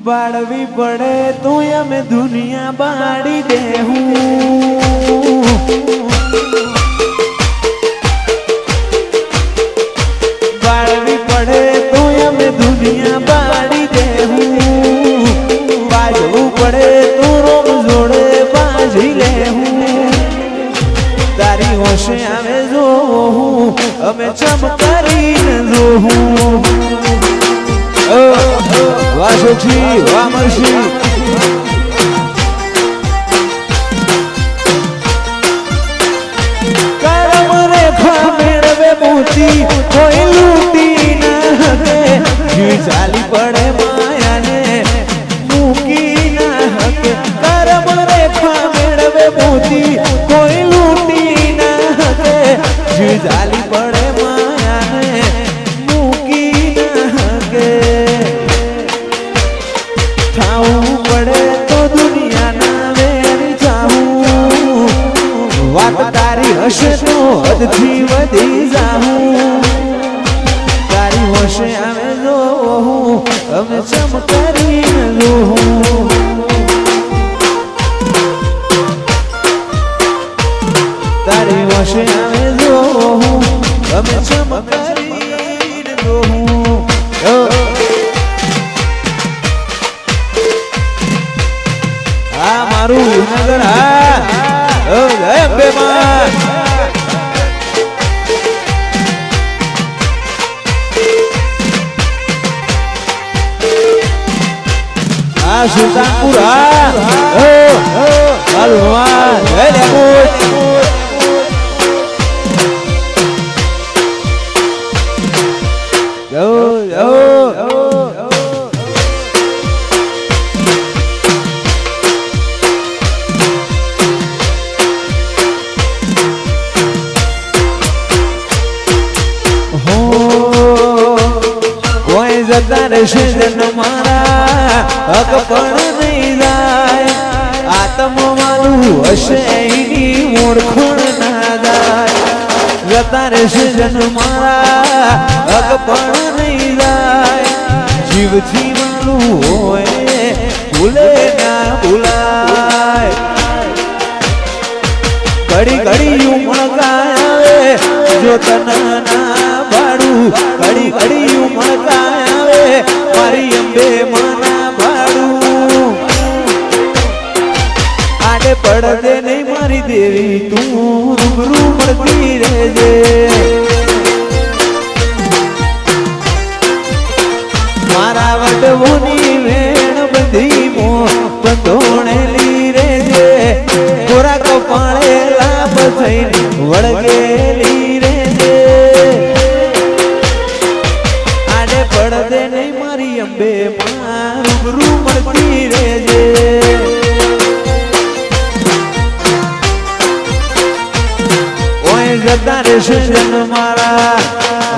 बाड़वी पड़े तो અમે दुनिया बाड़ी देहूं बाड़वी पड़े तो અમે दुनिया बाड़ी देहूं बाजू पड़े तो रोम जोड़े बाजी लेहूं तारी होशे आवे जो અમે ચમકારીને જોહું વાહ સુખી વાહ મરશી કરમ રેખા મેળવે મોતી કોઈ લૂટી ન હકે જી ચાલી પડે માયાને મૂકી ન હકે કરમ રેખા મેળવે મોતી કોઈ લૂટી ન હકે જી ચાલી પડે માયાને મૂકી ન હકે થાવું પડે તો દુનિયાના વેરી જાઉં વાત તારી હશે તો હદથી વધી જાઉં તારી હોશે આવે જો અમે ચમકારીને જોહું તારી હોશે આવે જો અમે ચમકારીને જોહું મારું નગર હા જય અંબે માં આ સુલતાનપુર હા હલવા જય લેગુટ જતા રહેશે જન મારા હક પણ નહીં જાય આત્મ માનું હશે એની ઓળખણ ના જાય જતા રહેશે જન મારા હક પણ નહીં જાય જીવથી માનું હોય ભૂલે ના ભૂલાય ઘડી ઘડી ઉમળકાય આવે જો તન ના ભાડું ઘડી ઘડી ઉમળકાય મારી અંબે માના ભાડું આડે પડદે નહીં મારી દેવી તું રૂબરૂ મળતી રહેજે મારા વડવોની વેણ બધી બંધોણેલી રહેજે ગોરા કપાળે લાભ થઈને વળગેલી રહેજે પડદે નહીં મારી અંબે માં રૂબરૂ મળતી રહેજે ઓય જતા રહેશે જન મારા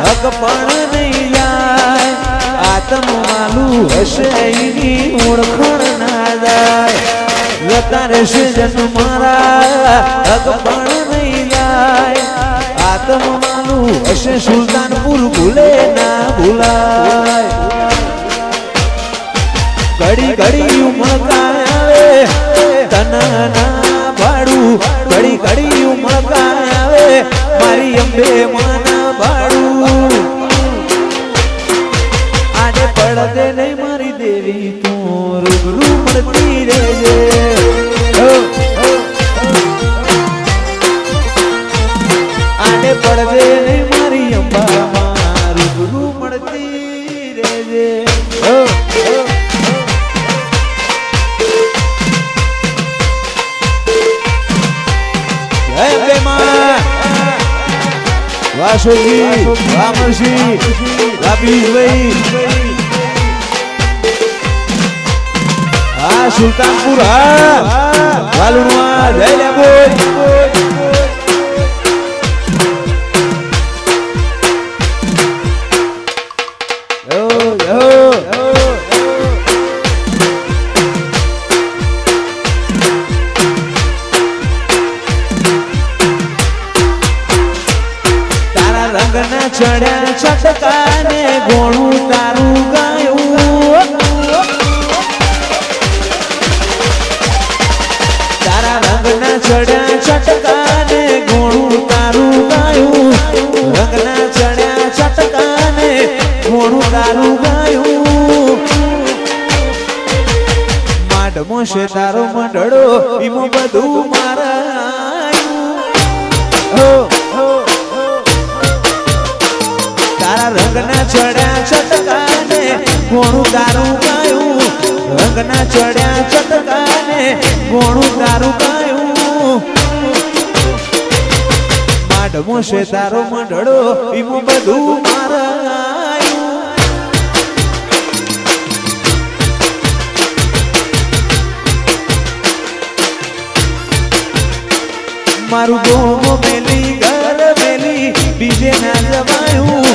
હક પણ નહીં જાય આત્મ માલું હશે એની ઓળખણ ના જાય જતા રહેશે જન મારા હક પણ નહીં જાય આત્મ માલું હશે સુલતાનપુર ભૂલે ના ભૂલાય ઘડી ઘડી ઉમળકાય આવે તન ના ભાડું ઘડી ઘડી ઉમળકાય આવે મારી અંબે માના ભાડું આને પડદે નહીં મારી દેવી તું રૂબરૂ મળતી રહેજે આને પડદે નહીં મારી અંબામાં રૂબરૂ મળતી રહેજે વાસોજી વામરસી લાબીભાઈ આ સુલતાનપુર હા વાલુણવા જય લેબોય ચડ્યા છટકાને ગોણું તારું ગાયું માઢમો છે તારો મંડળો ઈમો બધું મારા તારા રંગના ચડ્યા ચટકાને ઘોણું તારું ગાયું રંગના ચડ્યા ચટકાને ઘોણું તારું ગાયું માઢમો છે તારો મંડળો ઈમો બધું મારા મારું ગોમો મેલી ઘર મેલી બીજે ના જવાયું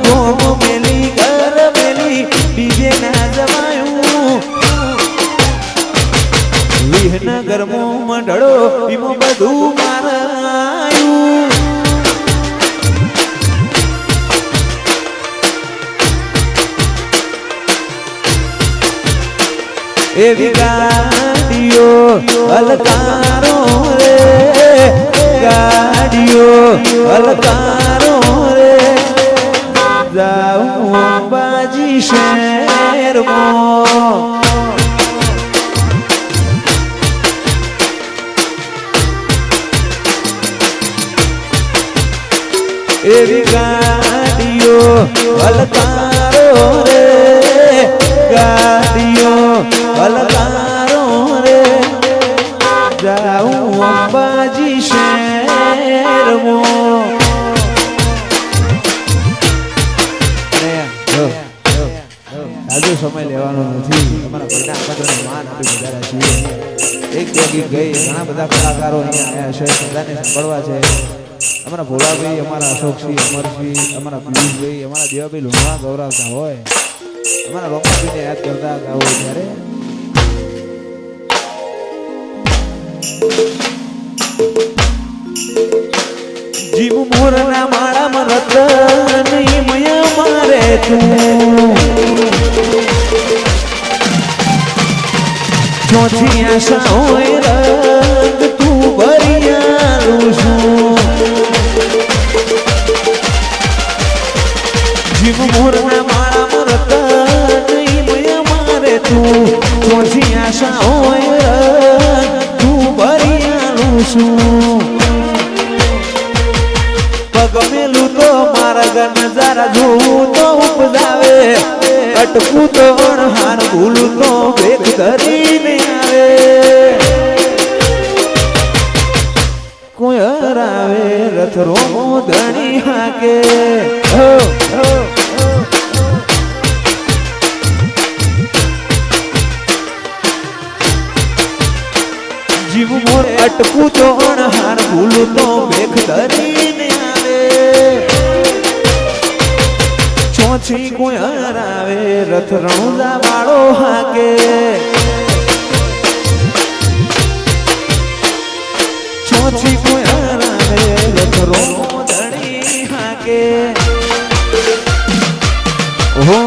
ગોમો મેલી ઘર મેલી બીજે ના જવાયું વિહનગર મો મંડળો ઈમો બધું મારાયું એવી ગાડીઓ હલકારો રે ગાડીઓ હલકારો રે જાઉં અંબાજી શહેરમાં એવી ગાડીઓ હલકારો રે ગાડીઓ હલકારો રે જાઉં અંબાજી શહેરમાં આજુ સમય લેવાનો નથી અમારા બધા આમંત્રણને માન આપી વધારે છીએ એક બે ગીત ગઈ ઘણા બધા કલાકારો અહીંયા આવ્યા છે બધાને સાંભળવા છે અમારા ભોળાભાઈ અમારા અશોકસિંહ અમરસિંહ અમારા પિયુષભાઈ અમારા દેવાભાઈ લોહા ગૌરવતા હોય અમારા રોમાભાઈને યાદ કરતા ગાવો ત્યારે જીવ મોરના માળામાં રતન મયા મારે તું ચોથી આશા હોય રંગ તું ભરિયાલું છું જીવ મોરના માળામાં રતન મયા મારે તું ચોથી આશા હોય રંગ તું ભરિયાલું છું ગમેલું તો મારા નજારા જોવું તો ઉપજાવે અટકું તો અણહાર ભૂલું તો ભેગ ધરીને આવે કોઈ હરાવે રથરો ધણી હાકે જીવ મોર અટકું તો અણહાર ભૂલું તો ભેગ ધરીને ચોથી કોઈ હરાવે રથ રણુદા વાળો હાકે ચોથી કોઈ હરાવે રથ રણુદા ધણી હાકે હો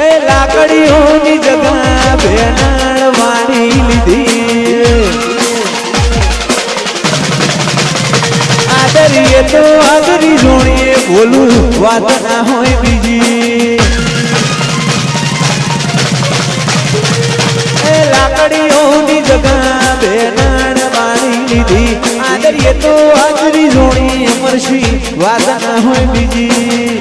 એ લાકડીઓની જગા બેનાળ વાળી લીધી આદરીએ તો આદરી જોણીએ બોલું વાત ના હોય બીજી એ લાકડીઓની જગા બેનાળ વાળી લીધી આદરીએ તો આદરી જોણીએ મરશી વાત ના હોય બીજી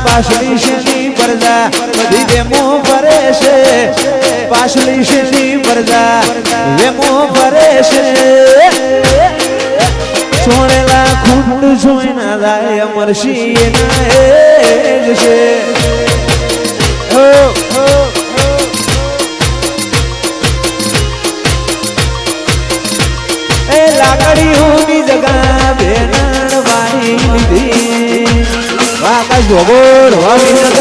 પાછલી શેની પરદા બધી વેમો ભરે છે પાછલી શેની પરદા વેમો ભરે છે છોડેલા ખુંડ જોઈ ના જાય અમરશી ના એજ છે એ લાકડીઓની જગા બેનાળ વાળી લીધી આકાશ ભોગોળ વાવીનગર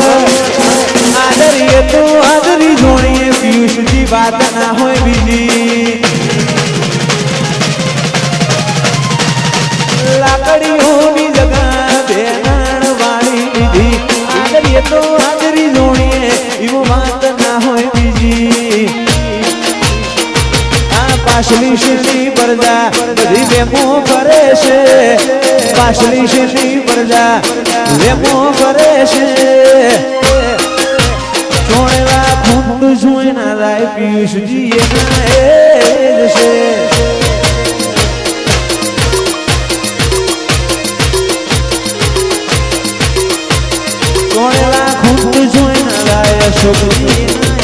આદરીએ તો આદરી જોણીએ પિયુષજી વાત ના હોય બીજી લાકડીઓની જગા બેનાળ વાળી લીધી આદરીએ તો આદરી જોણીએ એવો વાત ના હોય બીજી આ પાછલી શેની પરદા બધી વેમો ફરે છે પાછલી શેની પ્રજા વેમો કરે છે ચોળેલા ખૂંદ જોઈના રાય પિયુષજી એના એ છે ચોળેલા ખૂંદ જોઈના રાય અશોકજી એના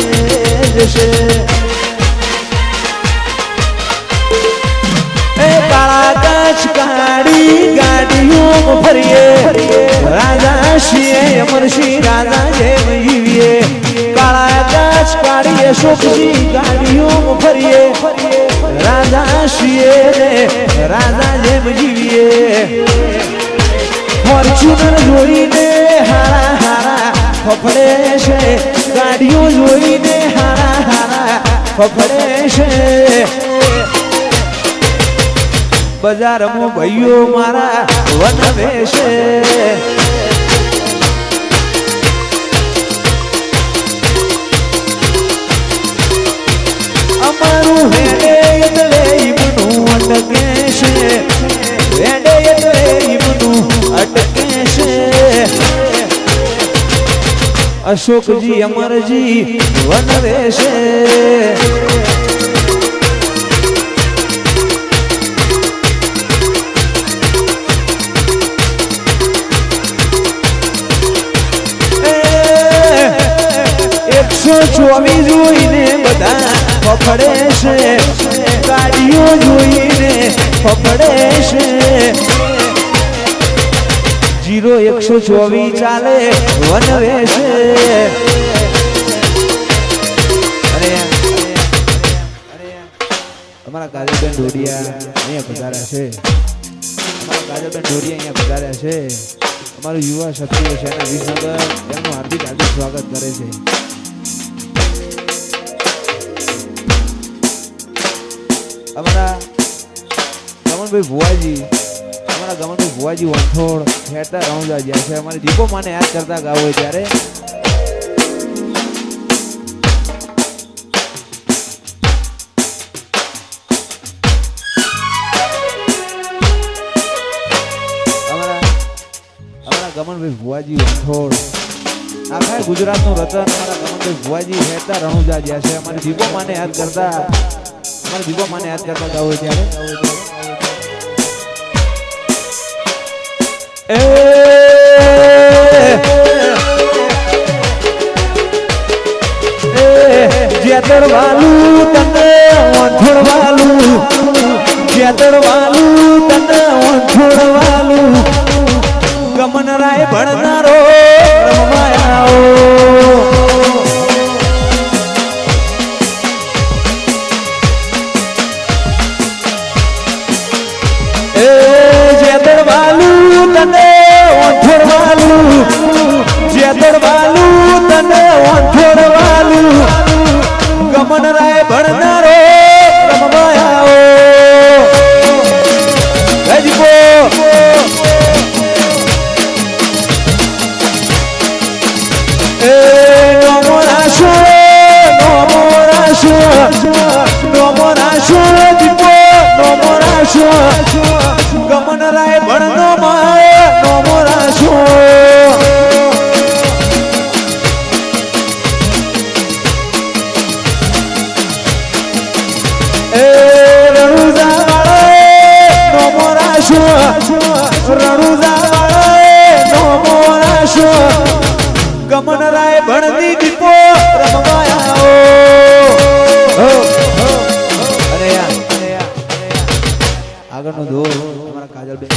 એ છે કાળી ગાડીઓ ફરીએ રાજા છીએ અમરસિંહ રાજા જેમ જીવીએ કાળા કાચ કાઢીએ શોકજી ગાડીઓ ફરીએ રાજા છીએ રાજા જેમ જીવીએ ફોર્ચ્યુનર જોઈને હારા હારા ફફડે છે ગાડીઓ જોઈને હારા હારા ફફડે છે બજારમાં ભાઈઓ મારા વનવે છે અમારું હેડે એટલે ઈમનું અટકે છે હેડે એટલે ઈમનું અટકે છે અશોકજી અમરજી વનવે છે ચોવીસ જોઈને બધા ફફડે છે ગાડીઓ જોઈને ફફડે છે 0124 ચાલે વનવે છે અમારા કાજલબેન ઢોડિયા અહીંયા પધાર્યા છે અમારા કાજલબેન ઢોડિયા અહીંયા પધાર્યા છે અમારું યુવા ક્ષત્રિય સેના વિસનગર એમનું હાર્દિક હાર્દિક સ્વાગત કરે છે અમારા ગમનભાઈ ભુવાજી વંથોડ ખેડતા રણુજા જ્યાં છે અમારી દીપો માને યાદ કરતા ગાવ હોય ત્યારે અમારા ગમનભાઈ ભુવાજી વંથોડ આખા ગુજરાતનું રતન અમારા ગમનભાઈ ભુવાજી ખેડતા રણુજા જ્યાં છે અમારી દીપો માને યાદ કરતા દીપો મને યાદ કરતા ગાવ ત્યારે જેતર વાલું તને ઓંઠોડવાલું જેતર વાલું તને ઓંઠોડવાલું ગમન રાય ભણનારો રમવાયાઓ ગમન રાય ભણનારો રમવાયાઓ ગજબો એ નમોરાશો દીપો નમોરાશો ગમન રાય ભણનો માય નમોરાશો ગમન રાય ભણતી દીપો રમવાયાઓ આગળનો દોર અમારા કાજલબેન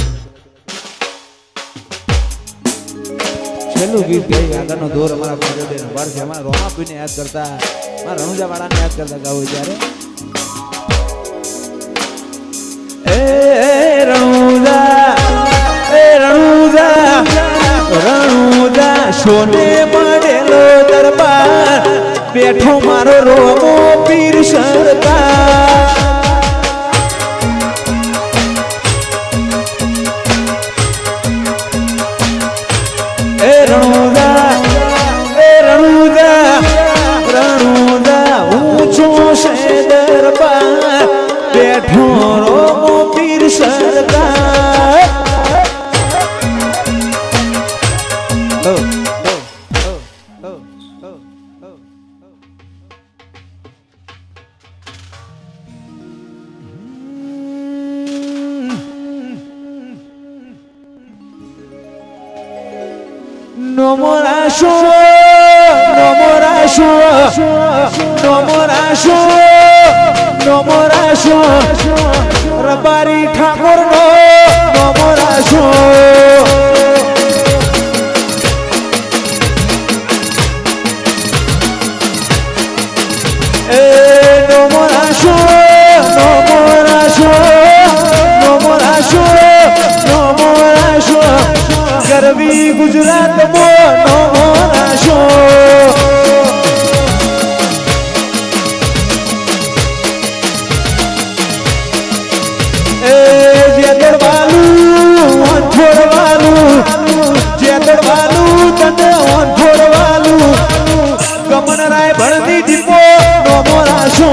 છેલ્લું ગીત ગઈ આગળનો દોર અમારા કાજલબેન વાર છે અમારા રોમાપીને યાદ કરતા અમારા રણુજા વાળાને યાદ કરતા ગાવ ત્યારે રણુજા સોને મળેલો દરબાર બેઠો મારો રોમો પીર સરકાર રણુજા ઊંચો છે દરબાર બેઠો રોમો પીર સરકાર નમોરાશો નમોરાશો નમોરાશો નમોરાશો રબારી ઠાકોર નો નમોરાશો એ નમોરાશો નમોરાશો નમોરાશો નમોરાશો ગરવી ગુજરાત મો નમોરાશો ગમનરાય ભણતી દીપો નમોરાશો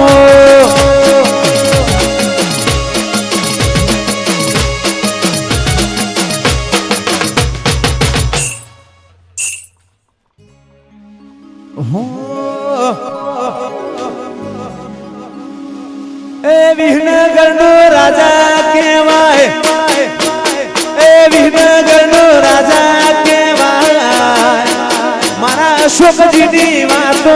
એ વિહનગર નો રાજા કહેવાય એ વિહનગર નો રાજા કહેવાય મારા અશોકજી ની વાતો